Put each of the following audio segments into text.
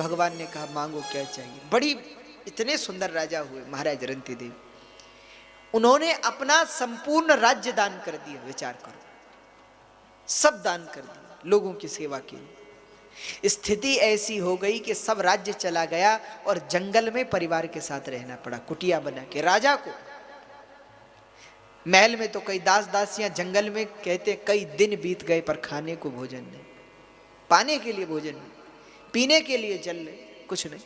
भगवान ने कहा मांगो क्या चाहिए। बड़ी इतने सुंदर राजा हुए महाराज रंतिदेव। उन्होंने अपना संपूर्ण राज्य दान कर दिया। विचार करो, सब दान कर दिया लोगों की सेवा के लिए। स्थिति ऐसी हो गई कि सब राज्य चला गया और जंगल में परिवार के साथ रहना पड़ा, कुटिया बना के। राजा को महल में तो कई दास दासियां, जंगल में कहते कई दिन बीत गए पर खाने को भोजन नहीं, पाने के लिए भोजन नहीं, पीने के लिए जल नहीं, कुछ नहीं।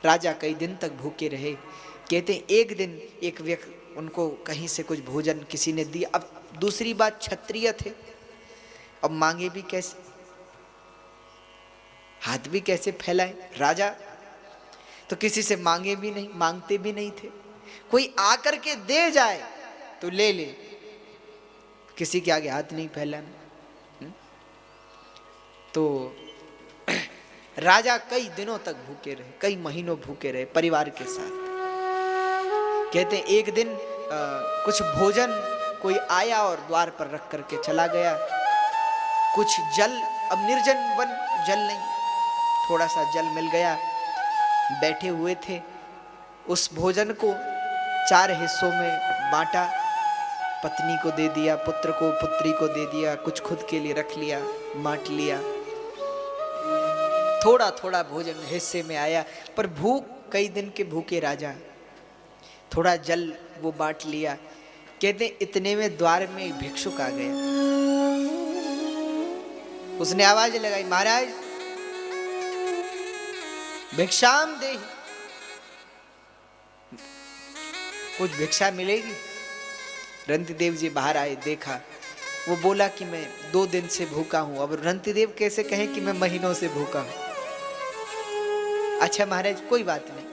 राजा कई दिन तक भूखे रहे। कहते एक दिन एक व्यक्ति उनको कहीं से कुछ भोजन किसी ने दिया। अब दूसरी बात, क्षत्रिय थे, अब मांगे भी कैसे, हाथ भी कैसे फैलाए। राजा तो किसी से मांगे भी नहीं, मांगते भी नहीं थे। कोई आकर के दे जाए तो ले ले, किसी के आगे हाथ नहीं फैलाना। तो राजा कई दिनों तक भूखे रहे, कई महीनों भूखे रहे परिवार के साथ। कहते हैं एक दिन कुछ भोजन कोई आया और द्वार पर रख करके चला गया। कुछ जल, अब निर्जन वन, जल नहीं, थोड़ा सा जल मिल गया। बैठे हुए थे, उस भोजन को 4 हिस्सों में बांटा। पत्नी को दे दिया, पुत्र को, पुत्री को दे दिया, कुछ खुद के लिए रख लिया, बांट लिया। थोड़ा थोड़ा भोजन हिस्से में आया, पर भूख, कई दिन के भूखे राजा, थोड़ा जल वो बांट लिया। कहते इतने में द्वार में एक भिक्षुक आ गया। उसने आवाज लगाई, महाराज भिक्षाम दे, कुछ भिक्षा मिलेगी। रंतिदेव जी बाहर आए, देखा, वो बोला कि मैं 2 दिन से भूखा हूं। अब रंतिदेव कैसे कहे कि मैं महीनों से भूखा हूं। अच्छा महाराज कोई बात नहीं।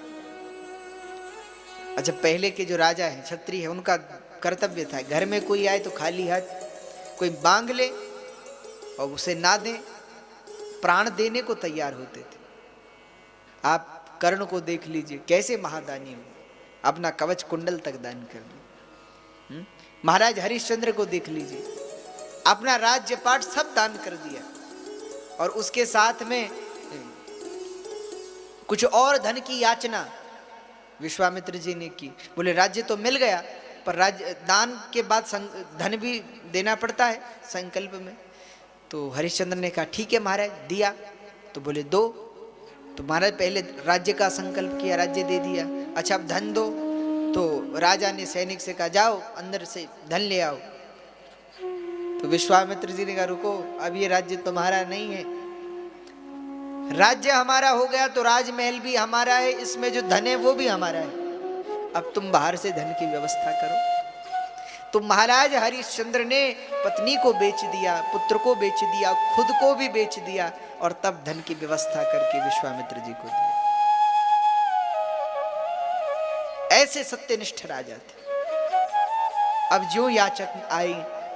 अच्छा पहले के जो राजा हैं, क्षत्रिय है, उनका कर्तव्य था घर में कोई आए तो खाली हाथ कोई मांग ले और उसे ना दे, प्राण देने को तैयार होते थे। आप कर्ण को देख लीजिए कैसे महादानी हो, अपना कवच कुंडल तक दान कर दिया। महाराज हरिश्चंद्र को देख लीजिए, अपना राज्यपाट सब दान कर दिया और उसके साथ में कुछ और धन की याचना विश्वामित्र जी ने की। बोले राज्य तो मिल गया पर राज्य दान के बाद धन भी देना पड़ता है संकल्प में। तो हरिश्चंद्र ने कहा ठीक है महाराज, दिया। तो बोले दो। तो महाराज पहले राज्य का संकल्प किया, राज्य दे दिया। अच्छा अब धन दो। तो राजा ने सैनिक से कहा जाओ अंदर से धन ले आओ। तो विश्वामित्र जी ने कहा रुको, अब ये राज्य तुम्हारा नहीं है। राज्य हमारा हो गया तो राजमहल भी हमारा है, इसमें जो धन है वो भी हमारा है। अब तुम बाहर से धन की व्यवस्था करो। तो महाराज हरिश्चंद्र ने पत्नी को बेच दिया, पुत्र को बेच दिया, खुद को भी बेच दिया और तब धन की व्यवस्था करके विश्वामित्र जी को दिया। ऐसे सत्यनिष्ठ राजा थे। अब जो याचक आई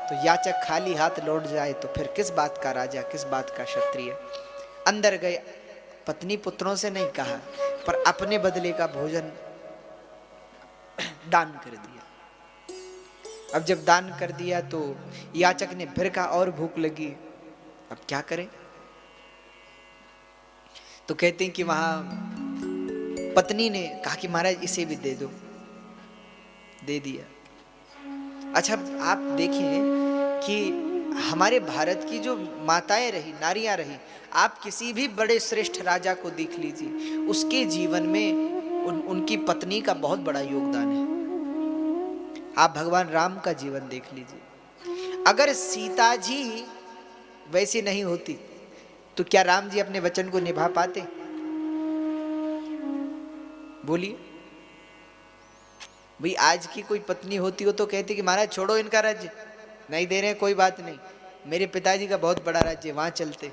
तो याचक खाली हाथ लौट जाए तो फिर किस बात का राजा, किस बात का क्षत्रिय। अंदर गए, पत्नी पुत्रों से नहीं कहा पर अपने बदले का भोजन दान कर दिया। अब जब दान कर दिया तो याचक ने फिर कहा और भूख लगी, अब क्या करें। तो कहते हैं कि वहां पत्नी ने कहा कि महाराज इसे भी दे दो, दे दिया। अच्छा आप देखिए कि हमारे भारत की जो माताएं रही, नारियां रही, आप किसी भी बड़े श्रेष्ठ राजा को देख लीजिए, उसके जीवन में उनकी पत्नी का बहुत बड़ा योगदान है। आप भगवान राम का जीवन देख लीजिए, अगर सीता जी वैसी नहीं होती तो क्या राम जी अपने वचन को निभा पाते? बोलिए भाई, आज की कोई पत्नी होती हो तो कहती कि महाराज छोड़ो इनका राज्य, नहीं दे रहे कोई बात नहीं, मेरे पिताजी का बहुत बड़ा राज्य, वहां चलते।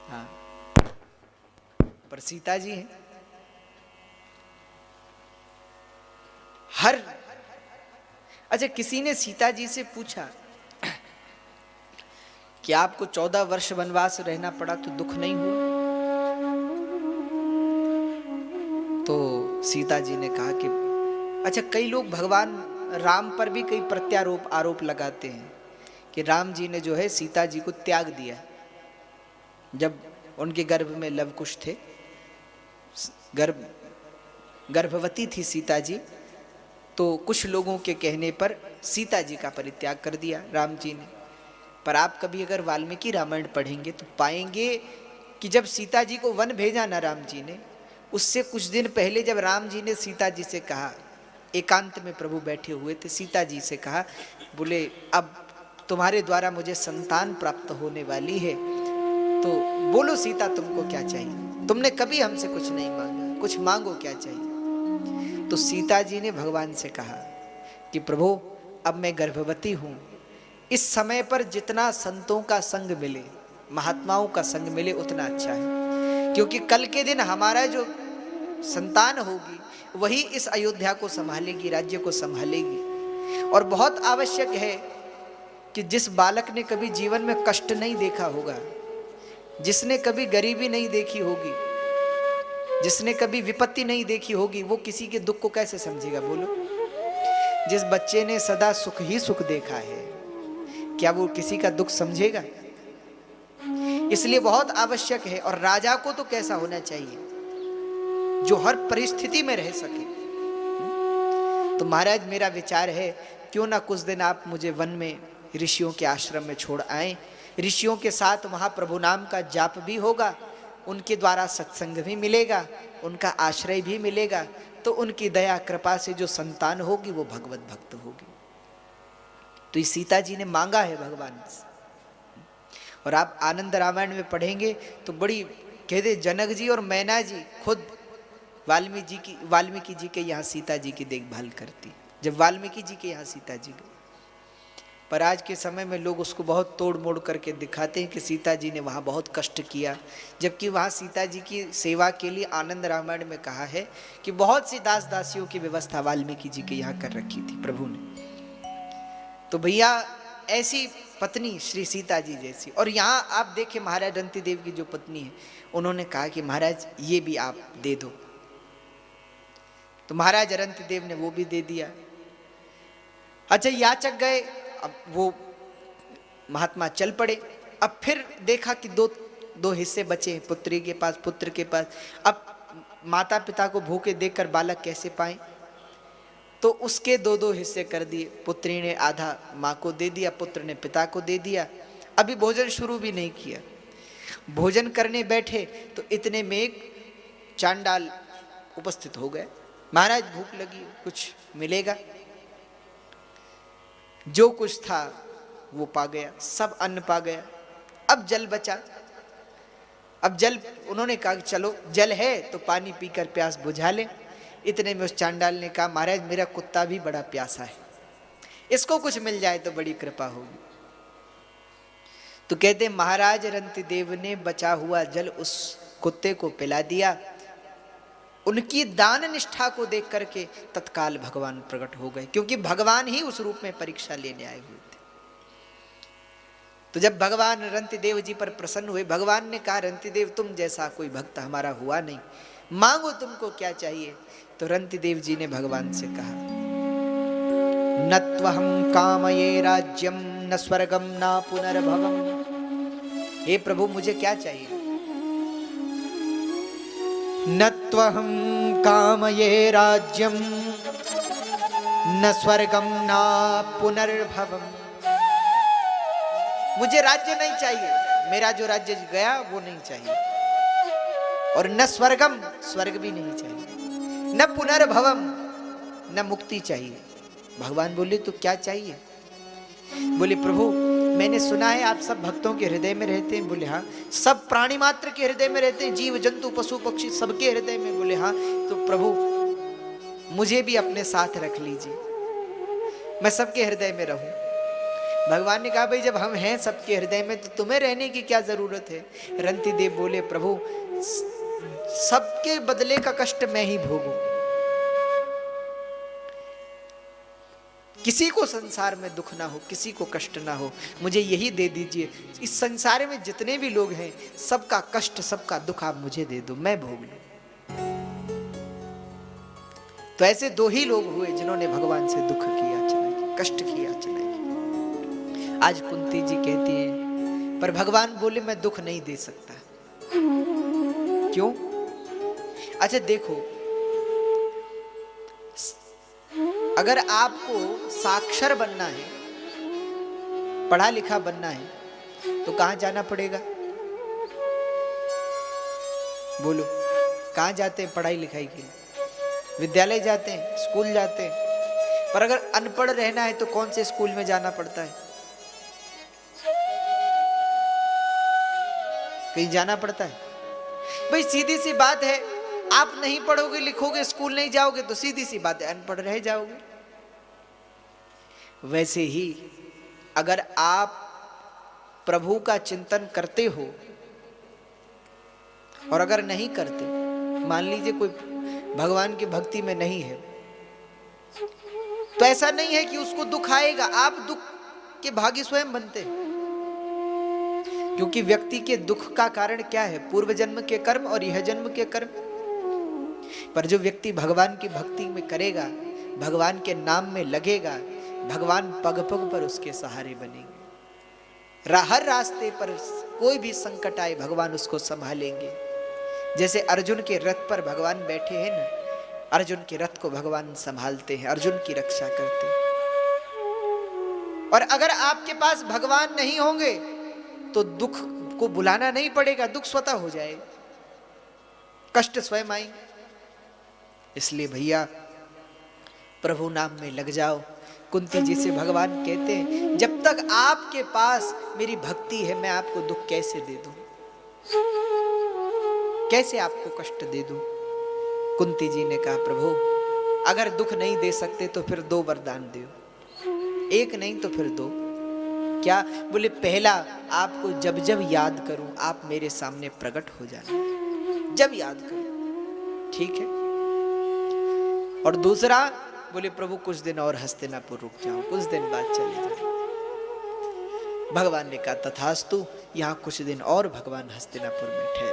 हाँ पर सीता जी हैं, हर अच्छा किसी ने सीता जी से पूछा कि आपको 14 वर्ष वनवास रहना पड़ा तो दुख नहीं हुआ? तो सीता जी ने कहा कि अच्छा कई लोग भगवान राम पर भी कई प्रत्यारोप आरोप लगाते हैं कि राम जी ने जो है सीता जी को त्याग दिया। जब उनके गर्भ में लवकुश थे, गर्भवती थी सीता जी। तो कुछ लोगों के कहने पर सीता जी का परित्याग कर दिया राम जी ने। पर आप कभी अगर वाल्मीकि रामायण पढ़ेंगे तो पाएंगे कि जब सीता जी को वन भेजा ना राम जी ने, उससे कुछ दिन पहले जब राम जी ने सीता जी से कहा, एकांत में प्रभु बैठे हुए थे, सीता जी से कहा, बोले अब तुम्हारे द्वारा मुझे संतान प्राप्त होने वाली है, तो बोलो सीता तुमको क्या चाहिए, तुमने कभी हमसे कुछ नहीं मांगा, कुछ मांगो क्या चाहिए। तो सीता जी ने भगवान से कहा कि प्रभु अब मैं गर्भवती हूं, इस समय पर जितना संतों का संग मिले, महात्माओं का संग मिले उतना अच्छा है, क्योंकि कल के दिन हमारा जो संतान होगी वही इस अयोध्या को संभालेगी, राज्य को संभालेगी। और बहुत आवश्यक है कि जिस बालक ने कभी जीवन में कष्ट नहीं देखा होगा, जिसने कभी गरीबी नहीं देखी होगी, जिसने कभी विपत्ति नहीं देखी होगी, वो किसी के दुख को कैसे समझेगा बोलो। जिस बच्चे ने सदा सुख ही सुख देखा है, क्या वो किसी का दुख समझेगा? इसलिए बहुत आवश्यक है। और राजा को तो कैसा होना चाहिए, जो हर परिस्थिति में रह सके। तो महाराज मेरा विचार है, क्यों ना कुछ दिन आप मुझे वन में ऋषियों के आश्रम में छोड़ आए, ऋषियों के साथ वहां प्रभु नाम का जाप भी होगा, उनके द्वारा सत्संग भी मिलेगा, उनका आश्रय भी मिलेगा, तो उनकी दया कृपा से जो संतान होगी वो भगवत भक्त होगी। तो ये सीता जी ने मांगा है भगवान से। और आप आनंद रामायण में पढ़ेंगे तो बड़ी कहते जनक जी और मैना जी खुद वाल्मीकि जी के यहाँ सीता जी की देखभाल करती, जब वाल्मीकि जी के यहाँ सीता जी गई। पर आज के समय में लोग उसको बहुत तोड़ मोड़ करके दिखाते हैं कि सीता जी ने वहाँ बहुत कष्ट किया, जबकि वहाँ सीता जी की सेवा के लिए आनंद रामायण में कहा है कि बहुत सी दास दासियों की व्यवस्था वाल्मीकि जी के यहाँ कर रखी थी प्रभु ने। तो भैया ऐसी पत्नी श्री सीता जी जैसी। और यहाँ आप देखें महाराज रंती देव की जो पत्नी है, उन्होंने कहा कि महाराज ये भी आप दे दो, तो महाराज रंती देव ने वो भी दे दिया। अच्छा याचक गए, अब वो महात्मा चल पड़े। अब फिर देखा कि दो हिस्से बचे पुत्री के पास, पुत्र के पास। अब माता पिता को भूखे देखकर बालक कैसे पाए, तो उसके दो हिस्से कर दिए। पुत्री ने आधा माँ को दे दिया, पुत्र ने पिता को दे दिया। अभी भोजन शुरू भी नहीं किया, भोजन करने बैठे तो इतने में एक चांडाल उपस्थित हो गए। महाराज भूख लगी, कुछ मिलेगा, जो कुछ था वो पा गया, सब अन्न पा गया। अब जल बचा, अब जल उन्होंने कहा चलो जल है तो पानी पीकर प्यास बुझा ले। इतने में उस चांडाल ने कहा महाराज मेरा कुत्ता भी बड़ा प्यासा है, इसको कुछ मिल जाए तो बड़ी कृपा होगी। तो कहते महाराज रंती देव ने बचा हुआ जल उस कुत्ते को पिला दिया। उनकी दान निष्ठा को देख करके तत्काल भगवान प्रकट हो गए, क्योंकि भगवान ही उस रूप में परीक्षा लेने आए हुए थे। तो जब भगवान रंती देव जी पर प्रसन्न हुए, भगवान ने कहा रंती देव तुम जैसा कोई भक्त हमारा हुआ नहीं, मांगो तुमको क्या चाहिए। तो रंती देव जी ने भगवान से कहा न त्वहं कामये राज्यम न स्वर्गम न पुनर्भवम। हे प्रभु मुझे क्या चाहिए? न त्वहं कामये राज्यम न स्वर्गम न पुनर्भवम। मुझे राज्य नहीं चाहिए, मेरा जो राज्य गया वो नहीं चाहिए, और न स्वर्गम, स्वर्ग भी नहीं चाहिए, न पुनर्भवम, न मुक्ति चाहिए। भगवान बोले तो क्या चाहिए? बोले प्रभु मैंने सुना है आप सब भक्तों के हृदय में रहते हैं। बोले हाँ। सब प्राणी मात्र के हृदय में रहते हैं, जीव जंतु पशु पक्षी सबके हृदय में। बोले हाँ। तो प्रभु मुझे भी अपने साथ रख लीजिए, मैं सबके हृदय में रहूं। भगवान ने कहा भाई जब हम हैं सबके हृदय में तो तुम्हें रहने की क्या जरूरत है? रंती देव बोले प्रभु सबके बदले का कष्ट मैं ही भोगूं, किसी को संसार में दुख ना हो, किसी को कष्ट ना हो, मुझे यही दे दीजिए। इस संसार में जितने भी लोग हैं सबका कष्ट सबका दुख आप मुझे दे दो, मैं भोग लूं। तो ऐसे दो ही लोग हुए जिन्होंने भगवान से दुख की याचना की, कष्ट की याचना की। आज कुंती जी कहती हैं पर भगवान बोले मैं दुख नहीं दे सकता, क्यों? अच्छा देखो, अगर आपको साक्षर बनना है, पढ़ा लिखा बनना है, तो कहां जाना पड़ेगा? बोलो, कहां जाते हैं पढ़ाई लिखाई के लिए? विद्यालय जाते हैं, स्कूल जाते हैं। पर अगर अनपढ़ रहना है तो कौन से स्कूल में जाना पड़ता है? कहीं जाना पड़ता है? भाई सीधी सी बात है, आप नहीं पढ़ोगे लिखोगे, स्कूल नहीं जाओगे, तो सीधी सी बात है, अनपढ़ रह जाओगे। वैसे ही अगर आप प्रभु का चिंतन करते हो और अगर नहीं करते, मान लीजिए कोई भगवान की भक्ति में नहीं है, तो ऐसा नहीं है कि उसको दुख आएगा, आप दुख के भागी स्वयं बनते हैं। क्योंकि व्यक्ति के दुख का कारण क्या है? पूर्व जन्म के कर्म और यह जन्म के कर्म। पर जो व्यक्ति भगवान की भक्ति में करेगा, भगवान के नाम में लगेगा, भगवान पग पग पर उसके सहारे बनेंगे। हर रास्ते पर कोई भी संकट आए, भगवान उसको संभालेंगे। जैसे अर्जुन के रथ पर भगवान बैठे हैं ना, अर्जुन के रथ को भगवान संभालते हैं, अर्जुन की रक्षा करते हैं। और अगर आपके पास भगवान नहीं होंगे तो दुख को बुलाना नहीं पड़ेगा, दुख स्वतः हो जाएगा, कष्ट स्वयं आएंगे। इसलिए भैया प्रभु नाम में लग जाओ। कुंती जी से भगवान कहते हैं, जब तक आपके पास मेरी भक्ति है, मैं आपको दुख कैसे दे दूं, कैसे आपको कष्ट दे दूं? कुंती जी ने कहा, प्रभु अगर दुख नहीं दे सकते तो फिर 2 वरदान दो, एक नहीं तो फिर 2। क्या? बोले पहला, आपको जब जब याद करूं आप मेरे सामने प्रकट हो जाना, जब याद करूं, ठीक है। और दूसरा, बोले प्रभु कुछ दिन और हस्तिनापुर रुक जाओ, कुछ दिन बाद चले जाओ। भगवान ने कहा तथास्तु। यहाँ कुछ दिन और भगवान हस्तिनापुर में ठहरे।